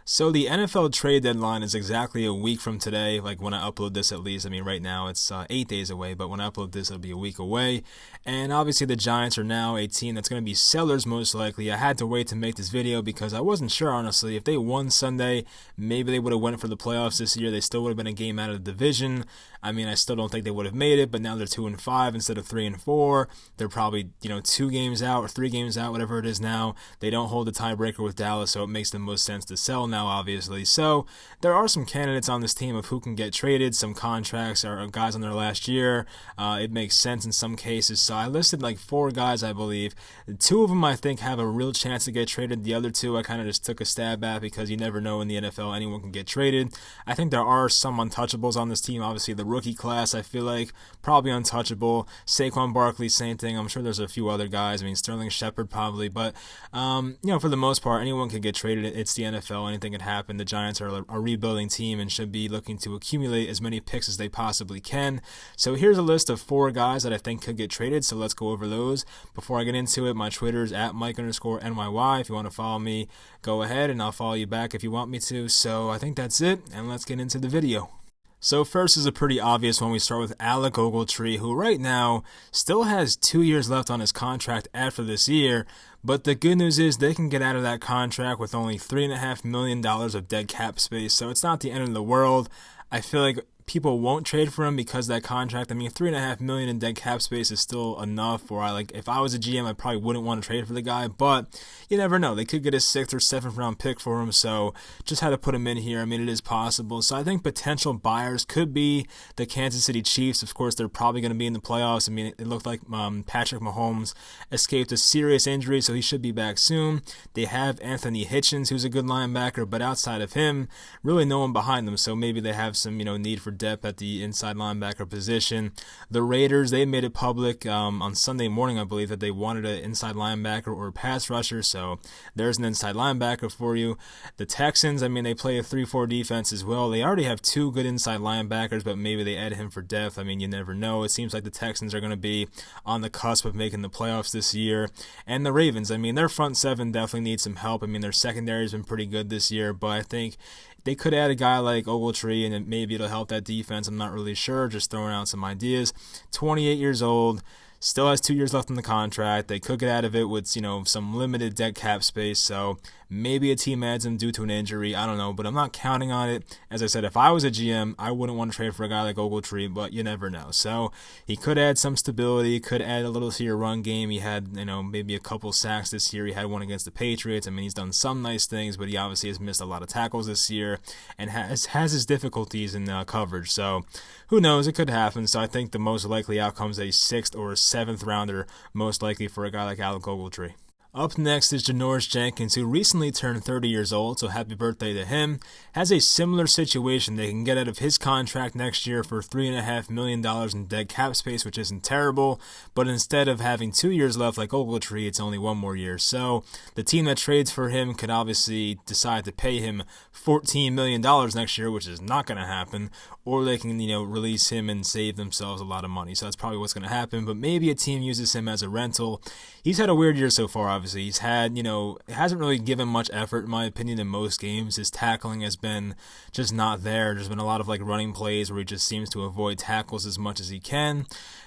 So the NFL trade deadline is exactly a week from today, like when I upload this at least. I mean, right now it's 8 days away, but when I upload this, it'll be a week away. And obviously the Giants are now a team that's going to be sellers most likely. I had to wait to make this video because I wasn't sure, honestly. If they won Sunday, maybe they would have went for the playoffs this year. They still would have been a game out of the division. I mean, I still don't think they would have made it, but now they're 2-5 instead of 3-4. They're probably, 2 games out or 3 games out, whatever it is now. They don't hold the tiebreaker with Dallas, so it makes the most sense to sell now, obviously. So there are some candidates on this team of who can get traded. Some contracts are guys on their last year. It makes sense in some cases. So I listed like 4 guys, I believe. 2 of them I think have a real chance to get traded. The other 2 I kind of just took a stab at because you never know in the NFL, anyone can get traded. I think there are some untouchables on this team. Obviously the rookie class, I feel like probably untouchable. Saquon Barkley, same thing. I'm sure there's a few other guys. I mean, Sterling Shepard probably, but for the most part, anyone can get traded. It's the NFL. Anything can happen. The Giants are a rebuilding team and should be looking to accumulate as many picks as they possibly can. So here's a list of 4 guys that I think could get traded. So let's go over those. Before I get into it, my Twitter's at Mike_NYY. If you want to follow me, go ahead and I'll follow you back if you want me to. So I think that's it, and let's get into the video. So first is a pretty obvious one. We start with Alec Ogletree, who right now still has 2 years left on his contract after this year. But the good news is they can get out of that contract with only $3.5 million of dead cap space. So it's not the end of the world. I feel like people won't trade for him because of that contract. I mean, $3.5 million in dead cap space is still enough. Or if I was a GM, I probably wouldn't want to trade for the guy. But you never know. They could get a 6th or 7th round pick for him. So just had to put him in here. I mean, it is possible. So I think potential buyers could be the Kansas City Chiefs. Of course, they're probably going to be in the playoffs. I mean, it looked like Patrick Mahomes escaped a serious injury, so he should be back soon. They have Anthony Hitchens, who's a good linebacker, but outside of him, really no one behind them. So maybe they have some, need for depth at the inside linebacker position. The Raiders, they made it public on Sunday morning, I believe, that they wanted an inside linebacker or a pass rusher, so there's an inside linebacker for you. The Texans, I mean, they play a 3-4 defense as well. They already have 2 good inside linebackers, but maybe they add him for depth. I mean, you never know. It seems like the Texans are going to be on the cusp of making the playoffs this year. And the Ravens, I mean, their front 7 definitely needs some help. I mean, their secondary has been pretty good this year, but I think they could add a guy like Ogletree, and maybe it'll help that defense. I'm not really sure. Just throwing out some ideas. 28 years old. Still has 2 years left in the contract. They could get out of it with, some limited dead cap space. So maybe a team adds him due to an injury. I don't know, but I'm not counting on it. As I said, if I was a GM, I wouldn't want to trade for a guy like Ogletree, but you never know. So he could add some stability, could add a little to your run game. He had, maybe a couple sacks this year. He had one against the Patriots. I mean, he's done some nice things, but he obviously has missed a lot of tackles this year and has his difficulties in coverage. So who knows? It could happen. So I think the most likely outcome is a 6th or 7th rounder, most likely for a guy like Alec Ogletree. Up next is Norris Jenkins, who recently turned 30 years old, so happy birthday to him. Has a similar situation. They can get out of his contract next year for $3.5 million in dead cap space, which isn't terrible, but instead of having 2 years left like Ogletree, it's only 1 more year. So the team that trades for him could obviously decide to pay him $14 million next year, which is not going to happen, or they can, release him and save themselves a lot of money. So that's probably what's going to happen, but maybe a team uses him as a rental. He's had a weird year so far, obviously. He's had, it hasn't really given much effort, in my opinion, in most games. His tackling has been just not there. There's been a lot of running plays where he just seems to avoid tackles as much as he can.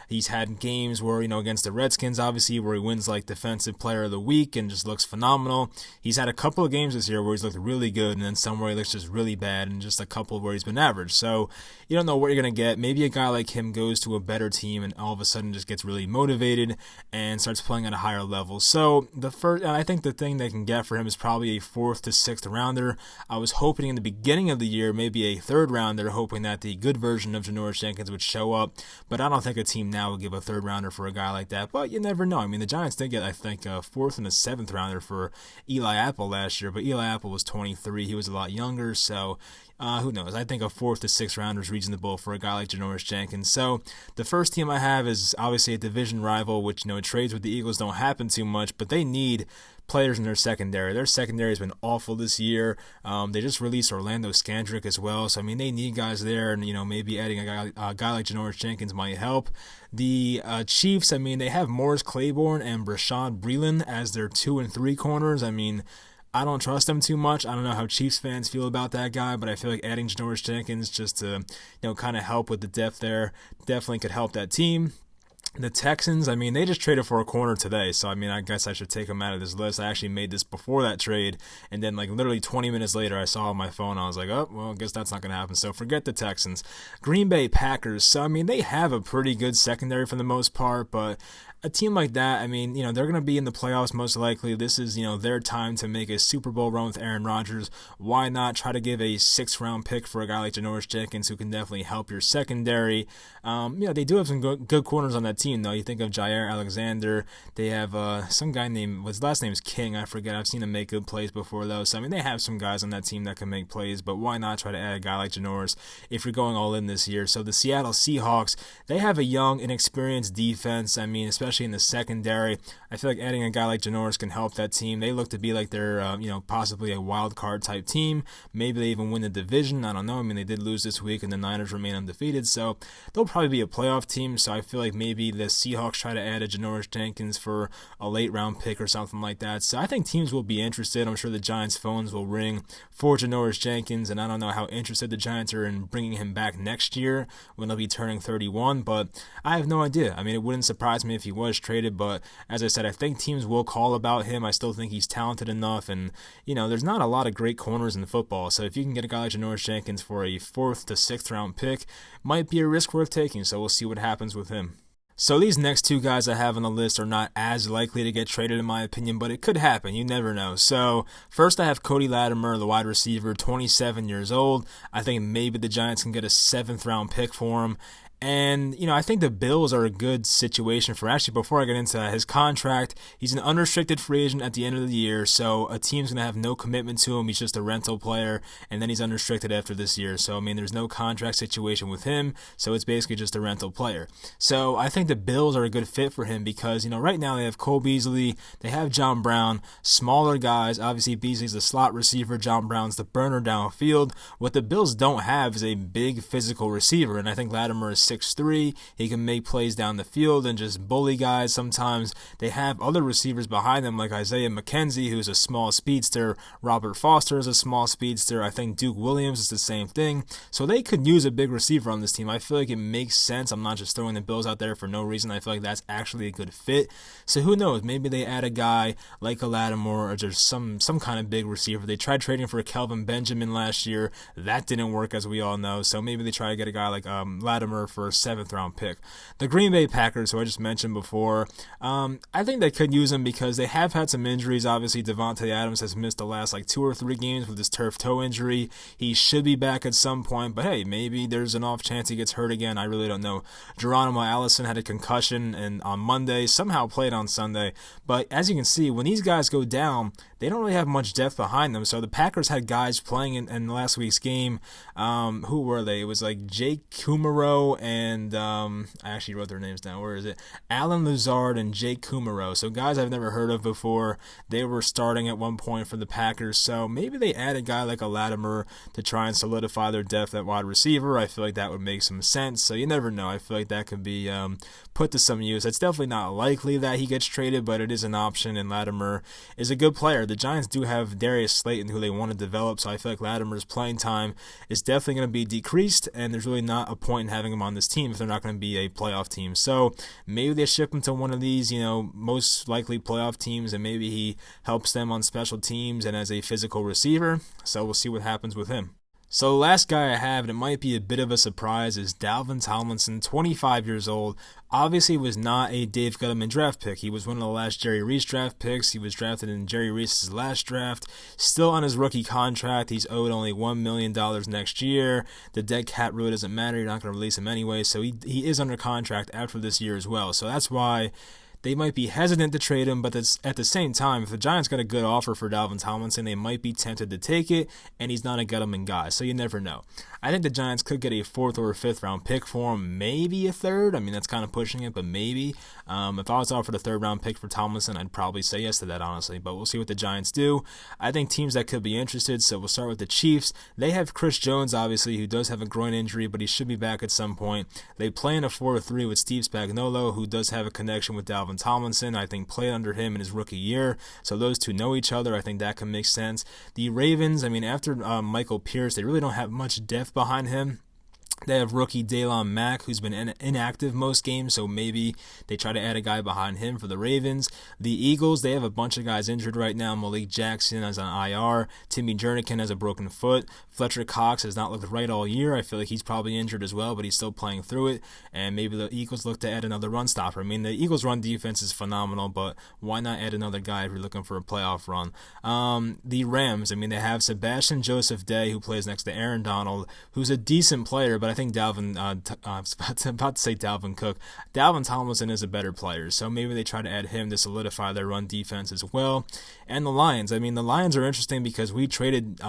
He's had games where, against the Redskins, obviously, where he wins Defensive Player of the Week and just looks phenomenal. He's had a couple of games this year where he's looked really good, and then some where he looks just really bad, and just a couple where he's been average. So you don't know what you're going to get. Maybe a guy like him goes to a better team and all of a sudden just gets really motivated and starts playing at a higher level. So I think the thing they can get for him is probably a 4th to 6th rounder. I was hoping in the beginning of the year, maybe a 3rd rounder, hoping that the good version of Norris Jenkins would show up, but I don't think a team now would give a 3rd rounder for a guy like that, but you never know. I mean, the Giants did get, I think, a 4th and a 7th rounder for Eli Apple last year, but Eli Apple was 23. He was a lot younger, so who knows? I think a 4th to 6th rounder is reasonable for a guy like Norris Jenkins. So the first team I have is obviously a division rival, which, trades with the Eagles don't happen too much, but they need players in their secondary. Their secondary has been awful this year. They just released Orlando Scandrick as well. So, I mean, they need guys there, and, maybe adding a guy like Norris Jenkins might help. The Chiefs, I mean, they have Morris Claiborne and Brashad Breeland as their 2 and 3 corners. I mean, I don't trust him too much. I don't know how Chiefs fans feel about that guy, but I feel like adding Norris Jenkins just to, kind of help with the depth there definitely could help that team. The Texans, I mean, they just traded for a corner today, so I mean, I guess I should take them out of this list. I actually made this before that trade, and then like literally 20 minutes later, I saw on my phone, I was like, oh, well, I guess that's not going to happen, so forget the Texans. Green Bay Packers, so I mean, they have a pretty good secondary for the most part, but a team like that, I mean, they're going to be in the playoffs most likely. This is, their time to make a Super Bowl run with Aaron Rodgers. Why not try to give a 6th-round pick for a guy like Norris Jenkins who can definitely help your secondary? They do have some good corners on that team, though. You think of Jair Alexander. They have some guy named, his last name is King, I forget. I've seen him make good plays before, though. So, I mean, they have some guys on that team that can make plays, but why not try to add a guy like Norris if you're going all in this year? So, the Seattle Seahawks, they have a young, inexperienced defense. I mean, especially in the secondary. I feel like adding a guy like Norris can help that team. They look to be like they're, possibly a wild card type team. Maybe they even win the division. I don't know. I mean, they did lose this week, and the Niners remain undefeated, so they'll probably be a playoff team. So I feel like maybe the Seahawks try to add a Norris Jenkins for a late round pick or something like that. So I think teams will be interested. I'm sure the Giants' phones will ring for Norris Jenkins, and I don't know how interested the Giants are in bringing him back next year when he'll be turning 31, but I have no idea. I mean, it wouldn't surprise me if he was traded, but as I said, I think teams will call about him. I still think he's talented enough, and there's not a lot of great corners in football, so if you can get a guy like Norris Jenkins for a 4th to 6th round pick, might be a risk worth taking, so we'll see what happens with him. So these next 2 guys I have on the list are not as likely to get traded in my opinion, but it could happen. You never know. So first I have Cody Latimer, the wide receiver, 27 years old. I think maybe the Giants can get a 7th round pick for him. And, I think the Bills are a good situation for, actually, before I get into that, his contract, he's an unrestricted free agent at the end of the year, so a team's going to have no commitment to him. He's just a rental player, and then he's unrestricted after this year. So, I mean, there's no contract situation with him, so it's basically just a rental player. So, I think the Bills are a good fit for him because, right now they have Cole Beasley, they have John Brown, smaller guys. Obviously, Beasley's the slot receiver, John Brown's the burner downfield. What the Bills don't have is a big physical receiver, and I think Latimer is 6'3", he can make plays down the field and just bully guys. Sometimes they have other receivers behind them like Isaiah McKenzie, who's a small speedster. Robert Foster is a small speedster. I think Duke Williams is the same thing. So they could use a big receiver on this team. I feel like it makes sense. I'm not just throwing the Bills out there for no reason. I feel like that's actually a good fit. So who knows? Maybe they add a guy like a Lattimore or just some kind of big receiver. They tried trading for Kelvin Benjamin last year. That didn't work, as we all know. So maybe they try to get a guy like Lattimore for a 7th round pick. The Green Bay Packers, who I just mentioned before, I think they could use him because they have had some injuries. Obviously, Devontae Adams has missed the last 2 or 3 games with his turf toe injury. He should be back at some point, but hey, maybe there's an off chance he gets hurt again. I really don't know. Geronimo Allison had a concussion and on Monday, somehow played on Sunday. But as you can see, when these guys go down, they don't really have much depth behind them. So the Packers had guys playing in last week's game. Who were they? It was like Jake Kumaro and I actually wrote their names down. Where is it? Alan Lazard and Jake Kumaro. So guys I've never heard of before. They were starting at one point for the Packers. So maybe they add a guy like a Latimer to try and solidify their depth at wide receiver. I feel like that would make some sense. So you never know. I feel like that could be put to some use. It's definitely not likely that he gets traded, but it is an option, and Latimer is a good player. The Giants do have Darius Slayton, who they want to develop, so I feel like Latimer's playing time is definitely going to be decreased, and there's really not a point in having him on this team if they're not going to be a playoff team. So maybe they ship him to one of these, most likely playoff teams, and maybe he helps them on special teams and as a physical receiver. So we'll see what happens with him. So the last guy I have, and it might be a bit of a surprise, is Dalvin Tomlinson, 25 years old. Obviously was not a Dave Gettleman draft pick. He was one of the last Jerry Reese draft picks. He was drafted in Jerry Reese's last draft. Still on his rookie contract. He's owed only $1 million next year. The dead cat rule doesn't matter. You're not going to release him anyway. So he is under contract after this year as well. So that's why they might be hesitant to trade him, but at the same time, if the Giants got a good offer for Dalvin Tomlinson, they might be tempted to take it, and he's not a Gettleman guy, so you never know. I think the Giants could get a 4th or a 5th round pick for him, maybe a 3rd. I mean, that's kind of pushing it, but maybe. If I was offered a 3rd round pick for Tomlinson, I'd probably say yes to that, honestly, but we'll see what the Giants do. I think teams that could be interested, so we'll start with the Chiefs. They have Chris Jones, obviously, who does have a groin injury, but he should be back at some point. They play in a 4-3 with Steve Spagnuolo, who does have a connection with Dalvin Dalvin Tomlinson, I think, played under him in his rookie year. So those two know each other. I think that can make sense. The Ravens, I mean, after Michael Pierce, they really don't have much depth behind him. They have rookie Daylon Mack, who's been inactive most games, so maybe they try to add a guy behind him for the Ravens. The Eagles, they have a bunch of guys injured right now. Malik Jackson is on IR. Timmy Jernigan has a broken foot. Fletcher Cox has not looked right all year. I feel like he's probably injured as well, but he's still playing through it. And maybe the Eagles look to add another run stopper. I mean, the Eagles' run defense is phenomenal, but why not add another guy if you're looking for a playoff run? The Rams, I mean, they have Sebastian Joseph Day, who plays next to Aaron Donald, who's a decent player, but I think Dalvin, I was about to say Dalvin Cook. Dalvin Tomlinson is a better player, so maybe they try to add him to solidify their run defense as well. And the Lions, I mean, the Lions are interesting because we traded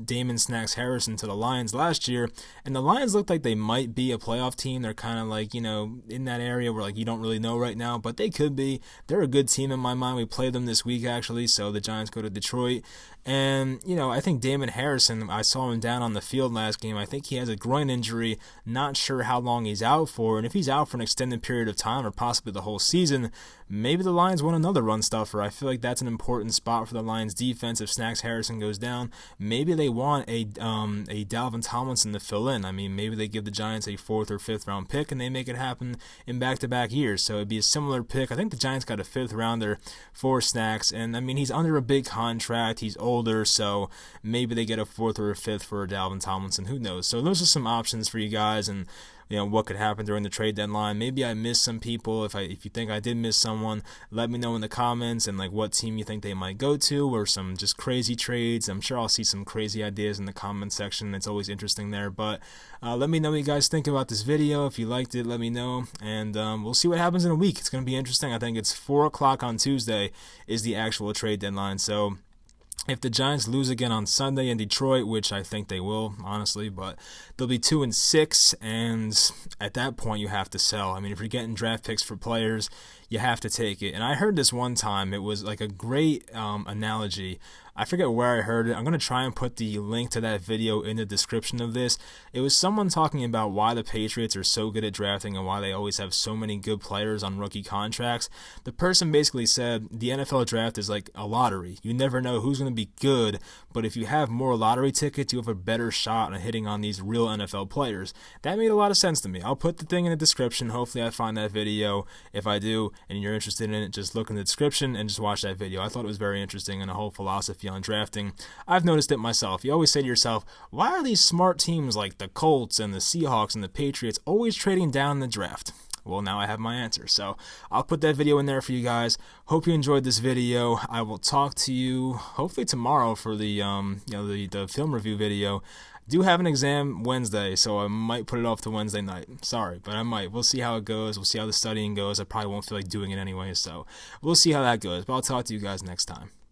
Damon Snacks Harrison to the Lions last year, and the Lions look like they might be a playoff team. They're kind of like, in that area where like you don't really know right now, but they could be. They're a good team in my mind. We played them this week actually, so the Giants go to Detroit. And, I think Damon Harrison, I saw him down on the field last game. I think he has a groin injury, not sure how long he's out for. And if he's out for an extended period of time or possibly the whole season, maybe the Lions want another run stuffer. I feel like that's an important spot for the Lions defense. If Snacks Harrison goes down, maybe they want a Dalvin Tomlinson to fill in. I mean, maybe they give the Giants a 4th or 5th round pick and they make it happen in back-to-back years. So it'd be a similar pick. I think the Giants got a 5th rounder for Snacks. And, I mean, he's under a big contract. He's older, so maybe they get a 4th or a 5th for a Dalvin Tomlinson. Who knows? So those are some options for you guys, and what could happen during the trade deadline. Maybe I missed some people. If you think I did miss someone, let me know in the comments, and like what team you think they might go to, or some just crazy trades. I'm sure I'll see some crazy ideas in the comment section. It's always interesting there. But let me know what you guys think about this video. If you liked it, let me know, and we'll see what happens in a week. It's going to be interesting. I think it's 4 o'clock on Tuesday is the actual trade deadline. So if the Giants lose again on Sunday in Detroit, which I think they will, honestly, but they'll be 2-6, and at that point you have to sell. I mean, if you're getting draft picks for players, you have to take it. And I heard this one time. It was like a great analogy. I forget where I heard it. I'm going to try and put the link to that video in the description of this. It was someone talking about why the Patriots are so good at drafting and why they always have so many good players on rookie contracts. The person basically said the NFL draft is like a lottery. You never know who's going to be good, but if you have more lottery tickets, you have a better shot at hitting on these real NFL players. That made a lot of sense to me. I'll put the thing in the description. Hopefully I find that video. If I do and you're interested in it, just look in the description and just watch that video. I thought it was very interesting and a whole philosophy on drafting. I've noticed it myself. You always say to yourself, why are these smart teams like the Colts and the Seahawks and the Patriots always trading down in the draft? Well, now I have my answer. So I'll put that video in there for you guys. Hope you enjoyed this video. I will talk to you hopefully tomorrow for the the film review video. I do have an exam Wednesday, so I might put it off to Wednesday night. Sorry, but I might. We'll see how it goes. We'll see how the studying goes. I probably won't feel like doing it anyway, so we'll see how that goes. But I'll talk to you guys next time.